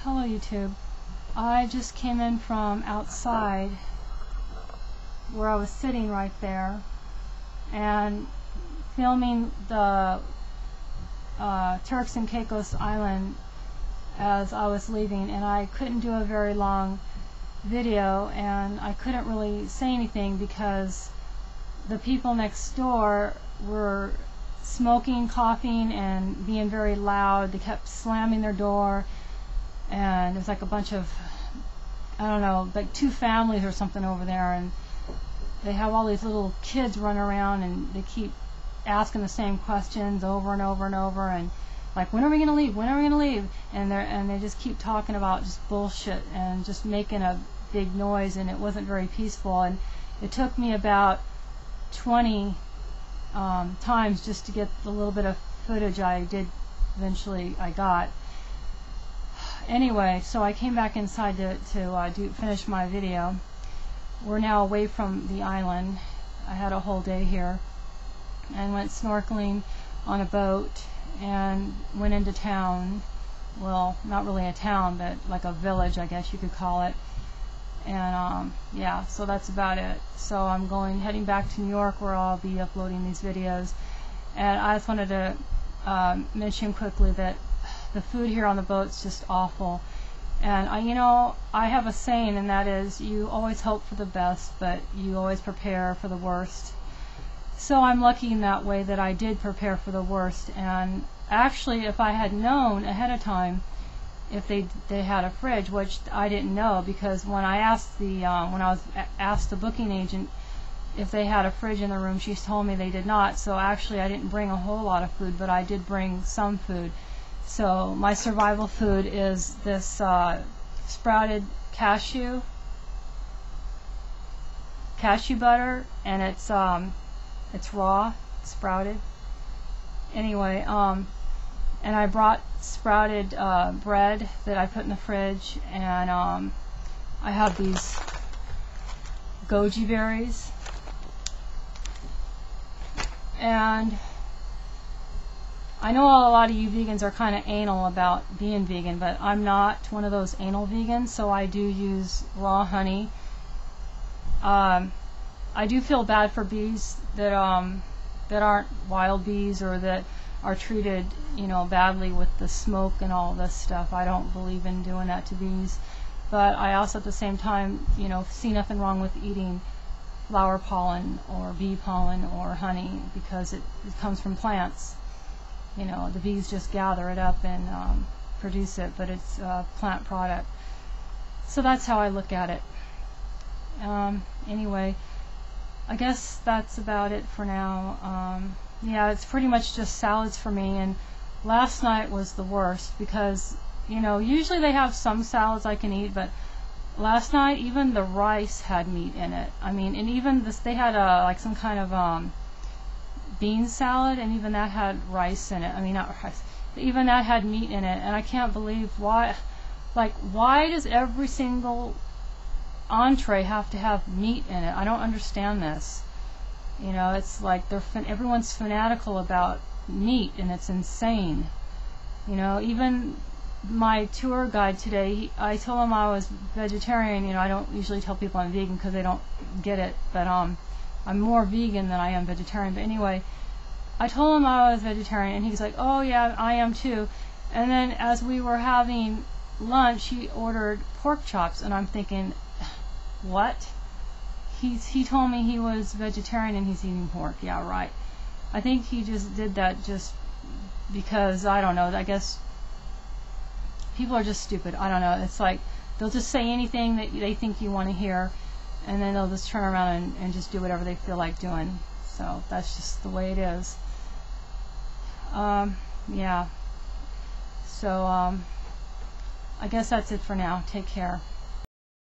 Hello YouTube. I just came in from outside where I was sitting right there and filming the Turks and Caicos Island as I was leaving, and I couldn't do a very long video and I couldn't really say anything because the people next door were smoking, coughing, and being very loud. They kept slamming their door, and there's like a bunch of, I don't know, like two families or something over there, and they have all these little kids running around and they keep asking the same questions over and over and over, and like, when are we gonna leave? When are we gonna leave? And they just keep talking about just bullshit and just making a big noise, and it wasn't very peaceful. And it took me about 20 times just to get the little bit of footage I got. Anyway, so I came back inside to finish my video. We're now away from the island. I had a whole day here and went snorkeling on a boat and went into town. Well, not really a town, but like a village, I guess you could call it. And yeah, so that's about it. So I'm heading back to New York, where I'll be uploading these videos. And I just wanted to mention quickly that the food here on the boat's just awful. And I have a saying, and that is, you always hope for the best, but you always prepare for the worst. So I'm lucky in that way that I did prepare for the worst. And actually, if I had known ahead of time if they had a fridge, which I didn't know, because when I asked the booking agent if they had a fridge in the room, she told me they did not. So actually, I didn't bring a whole lot of food, but I did bring some food. So my survival food is this sprouted cashew butter, and it's raw, sprouted. Anyway, and I brought sprouted bread that I put in the fridge, and I have these goji berries, and I know a lot of you vegans are kind of anal about being vegan, but I'm not one of those anal vegans, so I do use raw honey. I do feel bad for bees that aren't wild bees, or that are treated, badly with the smoke and all this stuff. I don't believe in doing that to bees, but I also at the same time, see nothing wrong with eating flower pollen or bee pollen or honey, because it comes from plants. The bees just gather it up and produce it, but it's a plant product. So that's how I look at it. Anyway, I guess that's about it for now. Yeah, it's pretty much just salads for me, and last night was the worst because, usually they have some salads I can eat, but last night even the rice had meat in it. I mean, and even this, they had like some kind of bean salad, and even that had rice in it. I mean, not rice, even that had meat in it, and I can't believe why. Like, why does every single entree have to have meat in it? I don't understand this. It's like everyone's fanatical about meat, and it's insane. Even my tour guide today, I told him I was vegetarian. I don't usually tell people I'm vegan because they don't get it, but I'm more vegan than I am vegetarian. But anyway, I told him I was vegetarian, and he's like, oh yeah, I am too. And then as we were having lunch, he ordered pork chops, and I'm thinking, what? He told me he was vegetarian and he's eating pork. Yeah, right. I think he just did that just because, I don't know, I guess people are just stupid. I don't know. It's like they'll just say anything that they think you want to hear, and then they'll just turn around and just do whatever they feel like doing. So that's just the way it is. Yeah. So I guess that's it for now. Take care.